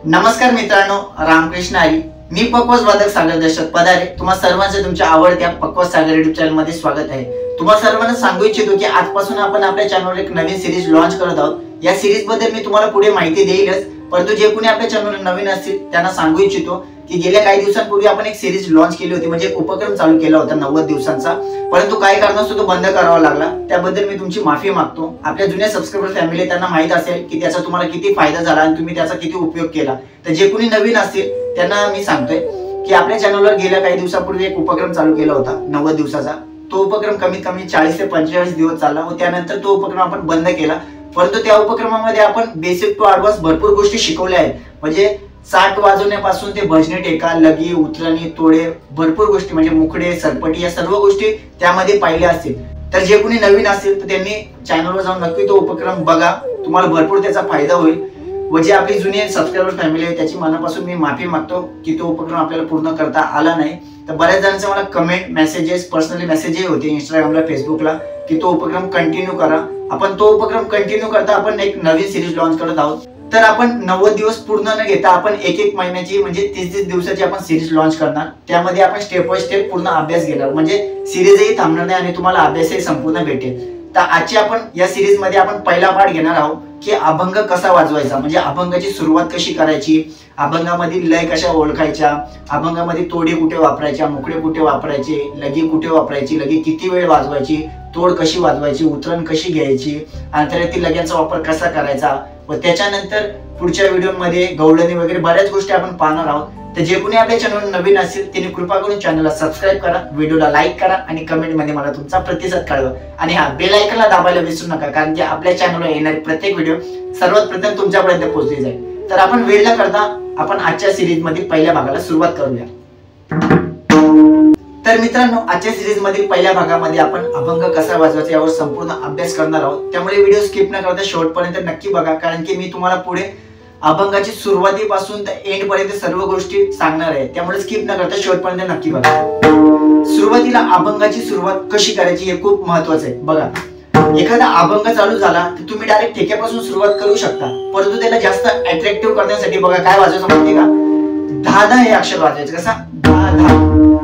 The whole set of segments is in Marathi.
नमस्कार मित्रांनो, रामकृष्ण हरी. मी पक्वस वादक सागर दर्शक पदारे तुम्हा सर्वांचे तुमच्या आवडत्या पक्वस सागर युट्यूब चॅनल मध्ये स्वागत आहे. तुम्हा सर्वांना सांगू इच्छितो की आजपासून आपण आपल्या चॅनलवर एक नवीन सिरीज लॉन्च करत आहोत. या सिरीज बद्दल मी तुम्हाला पुढे माहिती देईलच, परंतु जे कोणी आपल्या चॅनलवर नवीन असतील त्यांना सांगू इच्छितो की गेल्या काही दिवसांपूर्वी आपण एक सिरीज लॉन्च केली होती, म्हणजे एक उपक्रम चालू केला होता 90 दिवसांचा, परंतु काही कारणास्तव तो बंद करावा लागला. त्याबद्दल मी तुमची माफी मागतो. आपल्या जुन्या सबस्क्रायबर फॅमिली त्यांना माहित असेल की त्याचा तुम्हाला किती फायदा झाला आणि तुम्ही त्याचा किती उपयोग केला. तर जे कोणी नवीन असतील त्यांना मी सांगतोय की आपल्या चॅनलवर गेल्या काही दिवसापूर्वी एक उपक्रम चालू केला होता 90 दिवसाचा. तो उपक्रम कमीत कमी 40 ते 45 दिवस चालला व त्यानंतर तो उपक्रम आपण बंद केला. परंतु त्या उपक्रमामध्ये आपण बेसिक टू ॲडव्हान्स भरपूर गोष्टी शिकवल्या आहेत. म्हणजे 60 वाजवण्यापासून ते भजने टेका, लगी, उतरणी, तोडे, भरपूर गोष्टी म्हणजे मुखडे, सरपटी या सर्व गोष्टी त्यामध्ये पाहिल्या असतील. तर जे कोणी नवीन असतील तर त्यांनी चॅनलवर जाऊन नक्की तो उपक्रम बघा, तुम्हाला भरपूर त्याचा फायदा होईल. व जे आपली जुनी सबस्क्रायबर फॅमिली आहे त्याची मनापासून मी माफी मागतो की तो उपक्रम आपल्याला पूर्ण करता आला नाही. तर बऱ्याच जणांचे मला कमेंट, मेसेजेस, पर्सनली मेसेजही होते इंस्टाग्रामला, फेसबुकला की तो उपक्रम कंटिन्यू करा. आपण तो उपक्रम कंटिन्यू करता आपण एक नवीन सिरीज लॉन्च करत आहोत. तर आपण 90 दिवस पूर्ण न घेता आपण एक महिन्याची म्हणजे 30 दिवसाची आपण सिरीज लॉन्च करणार. त्यामध्ये आपण स्टेप बाय स्टेप पूर्ण अभ्यास घेणार, म्हणजे सिरीजही थांबणार नाही आणि तुम्हाला अभ्यासही संपूर्ण भेटेल. तर आजची आपण या सिरीज मध्ये आपण पहिला पाठ घेणार आहोत की अभंग कसा वाजवायचा, म्हणजे अभंगाची सुरुवात कशी करायची, अभंगामधील लय कशा ओळखायच्या, अभंगामध्ये तोडे कुठे वापरायच्या, मुखडे कुठे वापरायचे, लगी कुठे वापरायची, लगी किती वेळ वाजवायची, तोड कशी वाजवायची, उतरण कशी घ्यायची, अंतरातील लग्यांचा वापर कसा करायचा. व त्याच्यानंतर पुढच्या व्हिडिओमध्ये गवळणी वगैरे बऱ्याच गोष्टी आपण पाहणार आहोत. तर जे कोणी आपल्या चॅनल नवीन असेल त्यांनी कृपा करून चॅनलला सबस्क्राईब करा, व्हिडिओला लाईक करा आणि कमेंट मध्ये मला तुमचा प्रतिसाद कळवा. आणि हा बेल आयकॉनला दाबायला विसरू नका, कारण की आपल्या चॅनलवर येणारी प्रत्येक व्हिडिओ सर्वात प्रथम तुमच्यापर्यंत पोहोचली जाईल. तर आपण वेळ न करता आपण आजच्या सिरीज मध्ये पहिल्या भागाला सुरुवात करूया. तर मित्रांनो, आजच्या सिरीज मधील पहिल्या भागामध्ये आपण अभंग कसा वाजवायचा यावर संपूर्ण अभ्यास करणार आहोत. त्यामुळे व्हिडिओ स्किप न करता शेवटपर्यंत नक्की बघा, कारण की मी तुम्हाला पुढे अभंगाची सुरुवातीपासून ते एंड पर्यंत सर्व गोष्टी सांगणार आहे. त्यामुळे स्किप न करता शेवटपर्यंत नक्की बघा. सुरुवातीला अभंगाची सुरुवात कशी करायची हे खूप महत्वाचं आहे. बघा, एखादा अभंग चालू झाला तर तुम्ही डायरेक्ट ठेक्यापासून सुरुवात करू शकता, परंतु त्याला जास्त अट्रॅक्टिव्ह करण्यासाठी बघा काय वाजवायचं माहिती का, धाधा हे अक्षर वाजवायचं. कसा धाधा,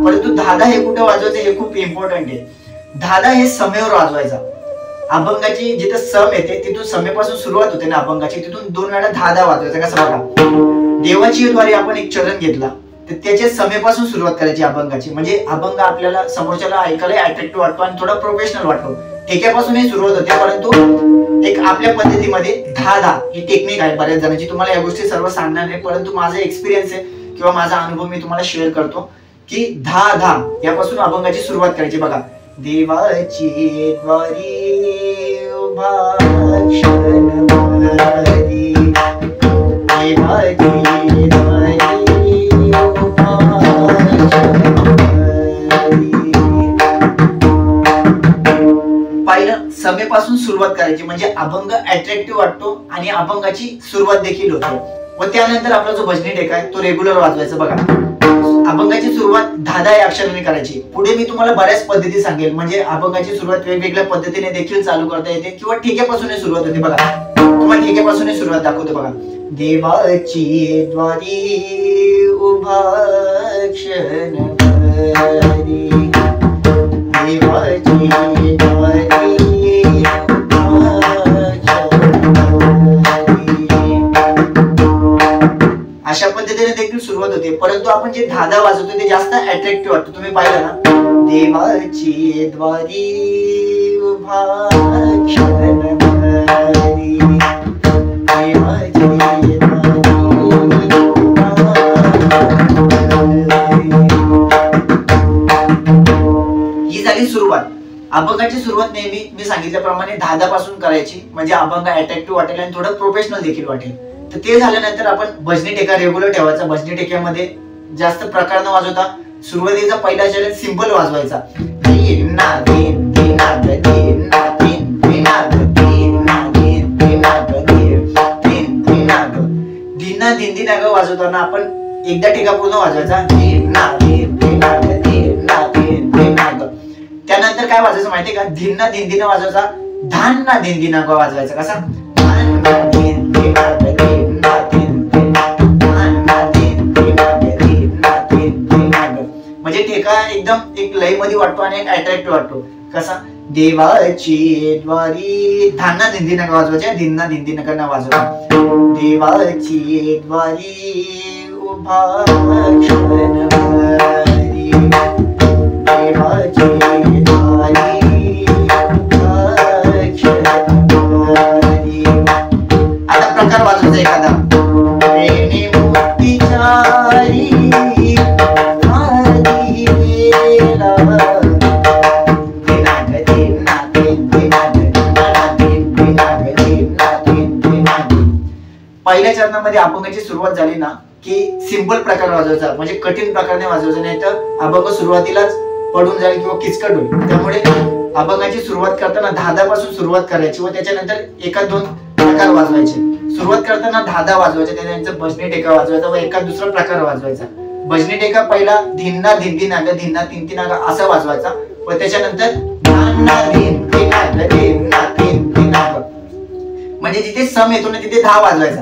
परंतु धाधा हे कुठे वाजवायचं हे खूप इम्पॉर्टंट आहे. धाधा हे समेवर वाजवायचा. अभंगाची जिथे सम येते तिथून समेपासून सुरुवात होते ना अभंगाची, तिथून 2 वेळा धाधा वाजवायचा. कसं बघा, देवाची द्वारे आपण एक चरण घेतला तर त्याच्या समेपासून सुरुवात करायची अभंगाची, म्हणजे अभंग आपल्याला समोरच्याला ऐकायला अट्रॅक्टिव्ह वाटतो आणि थोडा प्रोफेशनल वाटतो. ठेक्यापासूनही सुरुवात होते, परंतु एक आपल्या पद्धतीमध्ये धाधा ही टेक्निक आहे बऱ्याच जणांची. तुम्हाला या गोष्टी सर्व सांगणार नाही, परंतु माझा एक्सपिरियन्स आहे किंवा माझा अनुभव मी तुम्हाला शेअर करतो की धाधा यापासून अभंगाची सुरुवात करायची. बघा, देवाची द्वारी उभा क्षण भरी, देवाची द्वारी उभा क्षण भरी. पहिलं समेपासून सुरुवात करायची, म्हणजे अभंग अट्रॅक्टिव्ह वाटतो आणि अभंगाची सुरुवात देखील होते. व त्यानंतर आपला जो भजनी टेका आहे तो रेग्युलर वाजवायचा. बघा, अभंगाची सुरुवात धाधा या अक्षराने करायची. पुढे मी तुम्हाला बऱ्याच पद्धती सांगेल, म्हणजे अभंगाची सुरुवात वेगवेगळ्या पद्धतीने देखील चालू करता येते किंवा ठेक्यापासून सुरुवात होते. बघा, तुम्हाला ठेक्यापासून सुरुवात दाखवतो. बघा, देवाची द्वारी उभा क्षण भरी, देवाची द्वारी अशा पद्धतीने देखील सुरुवात होते. परंतु आपण जे धाधा वाजवतो ते जास्त अट्रॅक्टिव्ह वाटतं. तुम्ही पाहिलं ना, देवाची द्वारी उभा क्षण भरी, देवाची द्वारी उभा ही झाली सुरुवात. अभंगाची सुरुवात नेहमी मी सांगितल्याप्रमाणे धाधापासून करायची, म्हणजे अभंग अट्रॅक्टिव्ह वाटेल आणि थोडं प्रोफेशनल देखील वाटेल. तर ते झाल्यानंतर आपण भजनी टेका रेग्युलर ठेवायचा. भजनी टेक्यामध्ये जास्त प्रकार न वाजवता सुरुवातीचा पहिला चरण सिंपल वाजवायचा. धीना धिंदिना ग वाजवताना आपण एकदा टेका पूर्ण वाजवायचा. त्यानंतर काय वाजवायचं माहितीये का, धिन्ना धिंदिना वाजवायचा, धान्ना धिंदिना ग वाजवायचा. कसा लय मध्ये वाटतो आणि एक अट्रॅक्टिव्ह वाटतो. कसा? देवाची द्वारी, धाना धिंदी नका वाजवायचे, धिंना धिंदी नका ना वाजवा. देवाची द्वारी उभा क्षणभरी, देवाची द्वारी उभा क्षणभरी. आता प्रकार वाजवायचा एखादा. प्रेमी मोतीचारी पहिल्या चरणामध्ये अभंगाची सुरुवात झाली ना की सिंपल प्रकार वाजवायचा, म्हणजे कठीण प्रकारने वाजवायचा, नाही तर अभंग सुरुवातीलाच पडून जाईल किंवा किचकट होईल. त्यामुळे अभंगाची सुरुवात करताना धादा पासून सुरुवात करायची व त्याच्यानंतर एखाद दोन प्रकार वाजवायचे. सुरुवात करताना धादा वाजवायचा, त्याच्यानंतर भजनी टेका वाजवायचा व एखाद दुसरा प्रकार वाजवायचा. भजनी टेका पहिला धिन्ना धिंदी नाग, धिन्ना तिंती नाग असा वाजवायचा व त्याच्यानंतर धान्ना धिंती नाग, धिन्ना तिंती नाग, म्हणजे जिथे सम येतो ना तिथे धा वाजवायचा.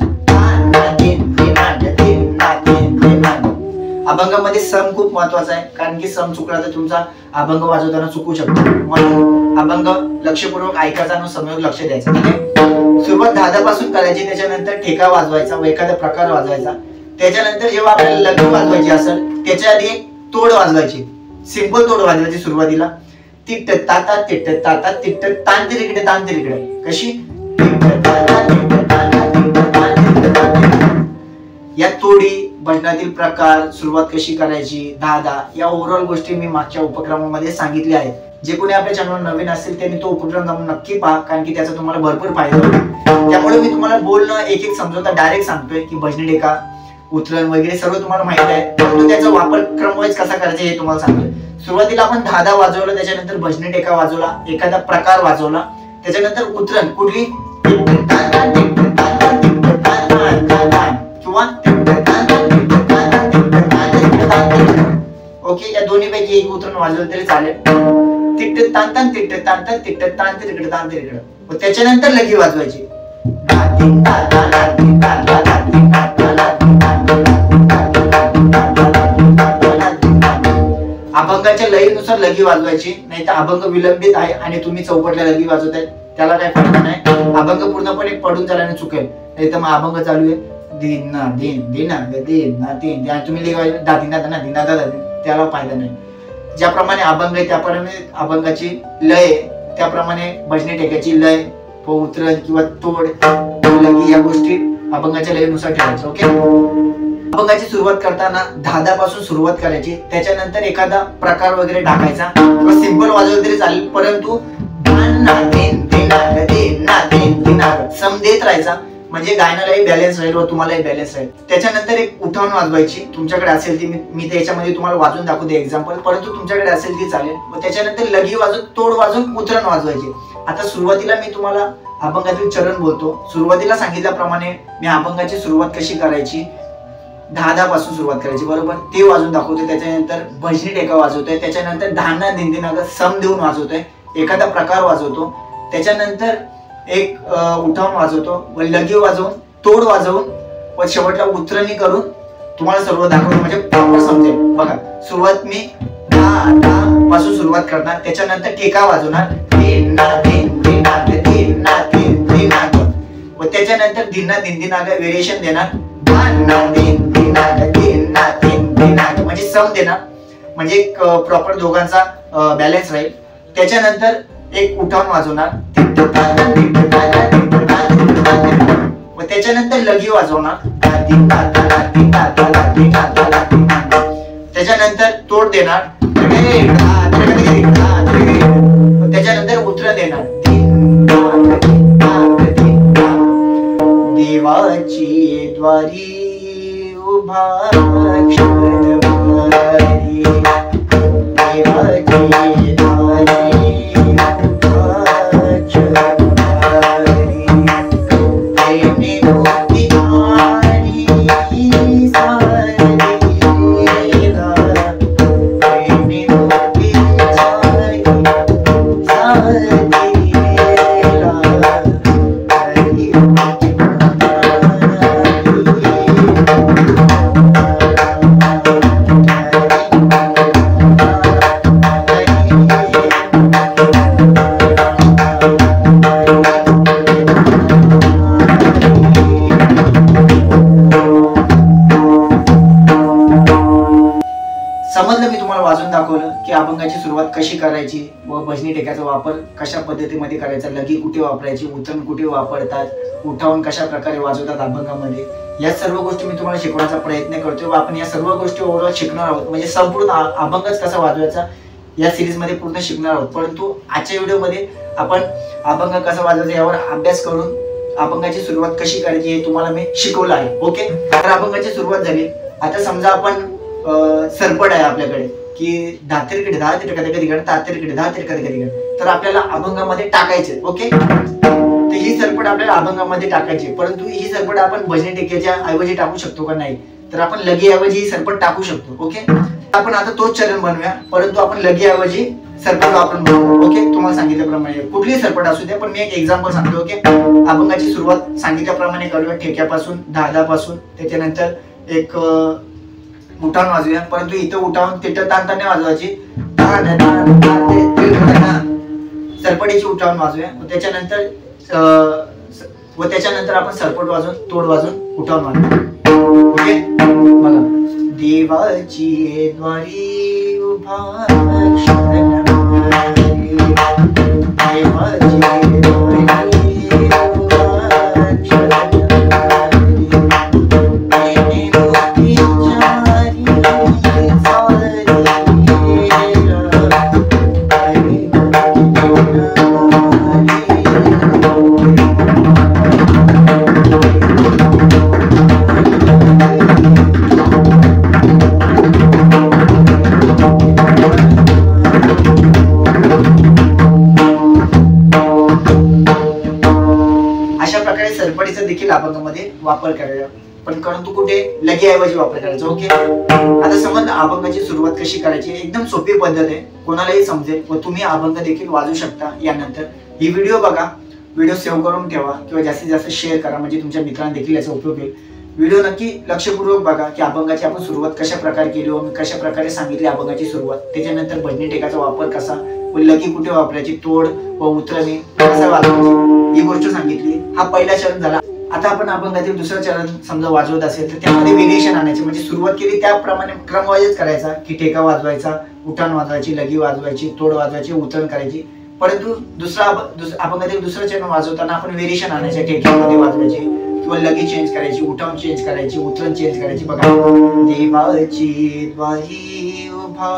अभंगामध्ये सम खूप महत्वाचा आहे, कारण की सम चुकला तर तुमचा अभंग वाजवताना चुकू शकतो. म्हणून अभंग लक्षपूर्वक ऐकायचा आणि समोर लक्ष द्यायचं. ठीक आहे. सुरुवात धादापासून करायची, त्याच्यानंतर ठेका वाजवायचा व एखादा प्रकार वाजवायचा. त्याच्यानंतर जेव्हा आपल्याला लघु वाजवायची असेल त्याच्या आधी एक तोड वाजवायची, सिंपल तोड वाजवायची सुरुवातीला. तिट्ट ताता तिट्ट ताता तिट्ट तांत्रिकडे तांत्रिकडे. कशी? या तोडी, भजनातील प्रकार, सुरुवात कशी करायची, धादा, या ओव्हरऑल गोष्टी मी मागच्या उपक्रमामध्ये सांगितल्या आहेत. जे कोणी आपल्या चॅनलवर नवीन असेल त्यांनी तो उपक्रम जाऊन नक्की पहा, कारण की त्याचा तुम्हाला भरपूर फायदा होईल. त्यामुळे मी तुम्हाला बोलणं एक एक समजवता डायरेक्ट सांगतोय की भजनी टेका, उतरण वगैरे सर्व तुम्हाला माहिती आहे, परंतु त्याचा वापर क्रमवाईज कसा करायचा हे तुम्हाला सांगतोय. सुरुवातीला आपण धादा वाजवला, त्याच्यानंतर भजनी टेका वाजवला, एखादा प्रकार वाजवला, त्याच्यानंतर उतरण कुठली किंवा ओके, या दोन्ही पैकी एक उतरण वाजवलं तरी चालेल. तिट्ट तांतन तिट्ट तांतन तिट्ट तांत तिकडे तांत तिकडे, व त्याच्यानंतर लगी वाजवायची. अभंगाच्या लयीनुसार लगी वाजवायची, नाही तर अभंग विलंबित आहे आणि तुम्ही चौपटला लगी वाजवताय त्याला काही फायदा नाही. अभंग पूर्णपणे पडून झाल्याने चुकेल, नाही तर मग अभंग चालू आहे दिना दिन दिना दिना दिन, तुम्ही दादिना दाना दिना दादा, त्याला फायदा नाही. ज्याप्रमाणे अभंग आहे त्याप्रमाणे अभंगाची लय, त्याप्रमाणे भजनी टेक्याची लय, उतरण किंवा तोड, लगी, या गोष्टी अभंगाच्या लयीनुसार ठेवायच्या. ओके. अभंगाची सुरुवात करताना धादापासून सुरुवात करायची, त्याच्यानंतर एखादा प्रकार वगैरे टाकायचा किंवा सिंपल वाजवलं तरी चालेल, परंतु सम देत राहायचा, म्हणजे गायनालाही बॅलन्स राहील व तुम्हालाही बॅलन्स राहील. त्याच्यानंतर एक उठावण वाजवायची, तुमच्याकडे असेल ती, मी त्याच्यामध्ये तुम्हाला वाजून दाखवते एक्झाम्पल, परंतु तुमच्याकडे असेल ती चालेल. व त्याच्यानंतर लगी वाजून, तोड वाजून उतरण वाजवायची. आता सुरुवातीला मी तुम्हाला अभंगातील चरण बोलतो. सुरुवातीला सांगितल्याप्रमाणे मी अभंगाची सुरुवात कशी करायची, धादापासून सुरुवात करायची, बरोबर, ते वाजून दाखवतोय. त्याच्यानंतर भजनी टेका वाजवतोय, त्याच्यानंतर धाना दिंदीनाग सम देऊन वाजवतोय, एखादा प्रकार वाजवतो, त्याच्यानंतर एक उठावून वाजवतो व लगी वाजवून, तोड वाजवून व शेवटला उतरणी करून तुम्हाला सर्व दाखवतो, म्हणजे प्रॉपर समजेल. बघा, सुरुवात मी पासून सुरुवात करणार, त्याच्यानंतर टेका वाजवणार व त्याच्यानंतर धिन्ना दिंदीनाग व्हेरिएशन देणार, म्हणजे सम देणार, म्हणजे प्रॉपर दोघांचा बॅलन्स राहील. त्याच्यानंतर एक उठावून वाजवणार व त्याच्यानंतर लगी वाजवणार, त्याच्यानंतर तोड देणार, त्याच्यानंतर उतरण देणार. देवाची द्वारी उभा क्षणभरी, देवाची द्वारी समजलं मी तुम्हाला वाजवून दाखवलं की अभंगाची सुरुवात कशी करायची व भजनी टेक्याचा वापर कशा पद्धतीमध्ये करायचा, लगी कुठे वापरायची, उतरण कुठे वापरतात, उठावून कशा प्रकारे वाजवतात अभंगामध्ये, या सर्व गोष्टी मी तुम्हाला शिकवण्याचा प्रयत्न करतोय व आपण या सर्व गोष्टी ओव्हरऑल शिकणार आहोत. म्हणजे संपूर्ण अभंगच कसा वाजवायचा या सिरीज मध्ये पूर्ण शिकणार आहोत. परंतु आजच्या व्हिडिओमध्ये आपण अभंग कसा वाजवायचा यावर अभ्यास करून अभंगाची सुरुवात कशी करायची हे तुम्हाला मी शिकवलं आहे. ओके, तर अभंगाची सुरुवात झाली. आता समजा आपण सरपट आहे आपल्याकडे की धातेरकडे दहा कधी कधी तातेरकडे दहा कधी कधी, तर आपल्याला अभंगामध्ये टाकायचे. ओके, तर ही सरपट आपल्याला अभंगामध्ये टाकायची. परंतु ही सरपट आपण भजनी टेक्याच्या ऐवजी टाकू शकतो का? नाही. तर आपण लगी ऐवजी ही सरपट टाकू शकतो. ओके, आपण आता तोच चरण बनवूया, परंतु आपण लगी ऐवजी सरपट वापरून बनवू. ओके, तुम्हाला सांगितल्याप्रमाणे कुठलीही सरपट असू द्या, पण मी एक एक्झाम्पल सांगतो. ओके, अभंगाची सुरुवात सांगितल्याप्रमाणे करूया, ठेक्यापासून धादापासून. त्याच्यानंतर एक उठावून वाजूया, परंतु इथं उठावून तिथं ताणताना वाजवायची. सरपटीची उठावून वाजूया. त्याच्यानंतर आपण सरपट वाजून तोड वाजून उठावून वाजवू. ओके, बघा. देवाची द्वारी उभा सरपटीचा देखील अभंगामध्ये वापर करायचा, पण परंतु कुठे लगी ऐवजी वापर करायचा. ओके, आता समज अभंगाची सुरुवात कशी करायची, एकदम सोपी पद्धत आहे, कोणालाही समजेल व तुम्ही अभंग देखील वाजू शकता. यानंतर ही व्हिडिओ बघा, व्हिडिओ सेव्ह करून ठेवा किंवा जास्तीत जास्त शेअर करा, म्हणजे तुमच्या मित्रांना देखील याचा उपयोग होईल. व्हिडिओ नक्की लक्षपूर्वक बघा की अभंगाची आपण सुरुवात कशा प्रकारे केली व मी कशा प्रकारे सांगितली अभंगाची सुरुवात. त्याच्यानंतर भजनी टेकाचा वापर कसा व लगी कुठे वापरायची, तोड व उतरणे कसा वाजवायची ही गोष्ट सांगितली. हा पहिला चरण झाला. आता आपण अभंगातील दुसरं चरण समजा वाजवत असेल तर त्यामध्ये व्हेरिएशन आणायचे, म्हणजे सुरुवात केली त्याप्रमाणे क्रमवाईज करायचा की ठेका वाजवायचा, उठाण वाजवायची, लगी वाजवायची, तोड वाजवायची, उतरण करायची. परंतु अभंगातील दुसरं चरण वाजवताना आपण व्हेरिएशन आणायचे, ठेक्यामध्ये वाजवायचे किंवा लगी चेंज करायची, उठावून चेंज करायची, उतरण चेंज करायची. बघा. देवाची द्वारी उभा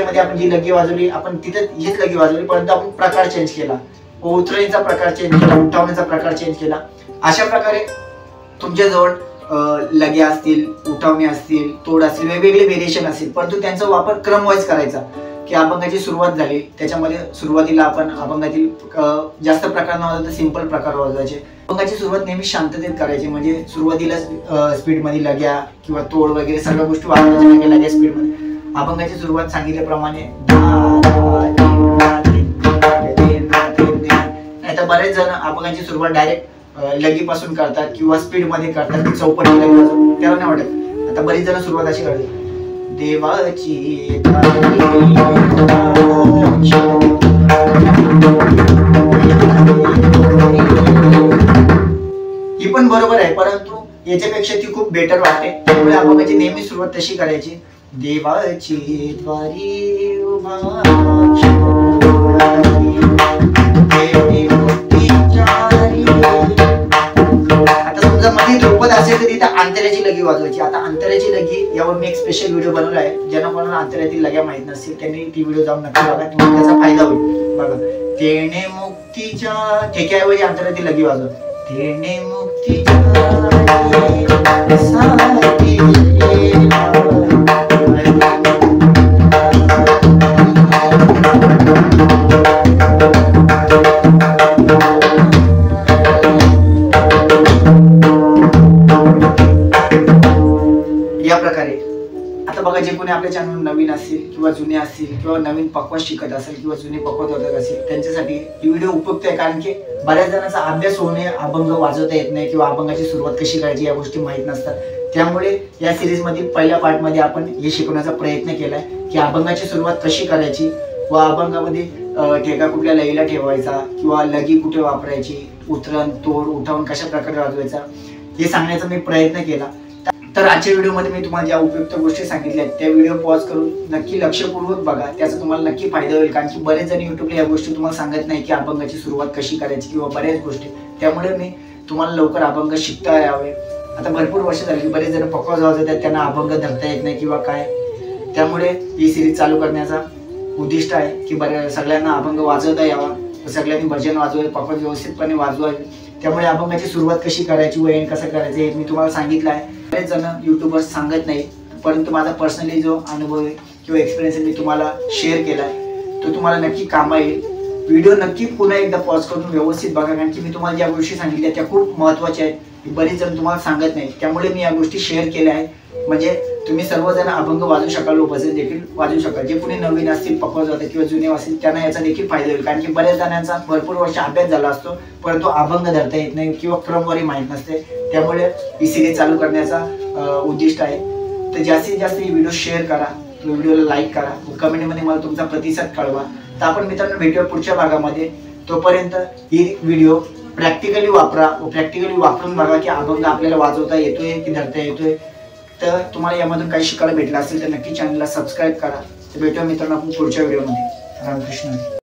प्रकार आपण जी लगी वाजवली आपण तिथे हीच लगी वाजवली, परंतु आपण प्रकार चेंज केला, उतरणीचा प्रकार चेंज केला, उठावण्याचा प्रकार चेंज केला. अशा प्रकारे तुमच्या जवळ लग्या असतील, उठावणे असतील, तोड असतील, वेगवेगळे व्हेरिएशन असतील, परंतु त्यांचा वापर क्रमवाईज करायचा. की अभंगाची सुरुवात झाली त्याच्यामध्ये सुरुवातीला आपण अभंगातील जास्त प्रकार न वाजवता सिंपल प्रकार वाजवायचे. अभंगाची सुरुवात नेहमी शांततेत करायची, म्हणजे सुरुवातीला स्पीड मध्ये लग्या किंवा तोड वगैरे सगळ्या गोष्टी वाजवायच्या लग्या स्पीड मध्ये. अभंगाची सुरुवात सांगितल्याप्रमाणे नाही तर बरेच जण अभंगाची सुरुवात डायरेक्ट लगीपासून करतात किंवा स्पीड मध्ये करतात, चौपटी लगी वाजवून, त्याला नाही वाटत. आता बरीच जण सुरुवात अशी करतात, देवाची ही पण बरोबर आहे, परंतु याच्यापेक्षा ती खूप बेटर वाटते. त्यामुळे अभंगाची नेहमी सुरुवात तशी करायची, देवाची द्वारी उभा आता समजा मध्ये ध्रुपद असेल तर तिथे अंतऱ्याची लगी वाजवायची. आता अंतऱ्याची लगी यावर मी एक स्पेशल व्हिडिओ बनवला आहे. ज्यांना कोणाला अंतऱ्यातील लग्या माहित नसतील त्यांनी ती व्हिडिओ जाऊन नक्की बघा, तुम्हाला त्याचा फायदा होईल. बघा, तेणे मुक्तीच्या ठेक्याऐवजी अंतऱ्यातील लगी वाजवा. तेणे मुक्तीच्या या प्रकारे. आता बघा, जे कोणी आपल्या चॅनल नवीन असतील किंवा जुने असतील किंवा नवीन पक्वास शिकत असेल किंवा जुने पक्वास असेल त्यांच्यासाठी ही व्हिडिओ उपयुक्त आहे. कारण की बऱ्याच जणांचा अभ्यास होणे, अभंग वाजवता येत नाही किंवा अभंगाची सुरुवात कशी करायची या गोष्टी माहीत नसतात. त्यामुळे या सिरीज मधील पहिल्या पार्ट मध्ये आपण हे शिकवण्याचा प्रयत्न केलाय की अभंगाची सुरुवात कशी करायची व अभंगामध्ये ठेका कुठल्या लईला ठेवायचा किंवा लगी कुठे वापरायची, उतरण तोड उठावून कशा प्रकारे वाजवायचा हे सांगण्याचा मी प्रयत्न केला. तर आजच्या व्हिडिओमध्ये मी तुम्हाला ज्या उपयुक्त गोष्टी सांगितल्या त्या व्हिडिओ पॉज करून नक्की लक्षपूर्वक बघा, त्याचा तुम्हाला नक्की फायदा होईल. कारण की बरेच जण युट्यूबला या गोष्टी तुम्हाला सांगत नाही की अभंगाची सुरुवात कशी करायची किंवा बऱ्याच गोष्टी. त्यामुळे मी तुम्हाला लवकर अभंग शिकता यावे. आता भरपूर वर्ष झाली, बरेच जण पक्वास वाजवतात त्यांना अभंग धरता येत नाही किंवा काय. त्यामुळे ही सिरीज चालू करण्याचा उद्दिष्ट आहे की सगळ्यांना अभंग वाजवता यावा, सगळ्यांनी भजन वाजवावे, पक्वास व्यवस्थितपणे वाजवावे. त्यामुळे अभंगाची सुरुवात कशी करायची व एंड कसं करायचं हे मी तुम्हाला सांगितलं आहे. बरेच जण युट्यूबर्स सांगत नाही, परंतु माझा पर्सनली जो अनुभव आहे किंवा एक्सपिरियन्स मी तुम्हाला शेअर केला आहे तो तुम्हाला नक्की कामा येईल. व्हिडिओ नक्की पुन्हा एकदा पॉज करून व्यवस्थित बघा, कारण की मी तुम्हाला ज्या गोष्टी सांगितल्या त्या खूप महत्त्वाच्या आहेत. बरेच जण तुम्हाला सांगत नाही, त्यामुळे मी या गोष्टी शेअर केल्या आहेत. म्हणजे तुम्ही सर्वजण अभंग वाजवू शकाल व भजन देखील वाजवू शकाल. जे कोणी नवीन असतील, पक्वास वाजवतात किंवा जुने असतील त्यांना याचा देखील फायदा होईल. कारण की बऱ्याच जणांचा भरपूर वर्ष अभ्यास झाला असतो परंतु अभंग धरता येत नाही किंवा क्रमवारी माहीत नसते. त्यामुळे ही सिरीज चालू करण्याचा उद्दिष्ट आहे. तर जास्तीत जास्त ही व्हिडिओ शेअर करा, व्हिडिओला लाईक करा, कमेंटमध्ये मला तुमचा प्रतिसाद कळवा. तर आपण मित्रांनो भेटूया पुढच्या भागामध्ये. तोपर्यंत ही व्हिडिओ प्रॅक्टिकली वापरा व प्रॅक्टिकली वापरून बघा की अभंग आपल्याला वाजवता येतोय की धरता येतोय. तर तुम्हाला यामधून काही शिकायला भेटलं असेल तर नक्की चॅनलला सबस्क्राईब करा. तर भेटूया मित्रांनो आपण पुढच्या व्हिडिओमध्ये. रामकृष्ण.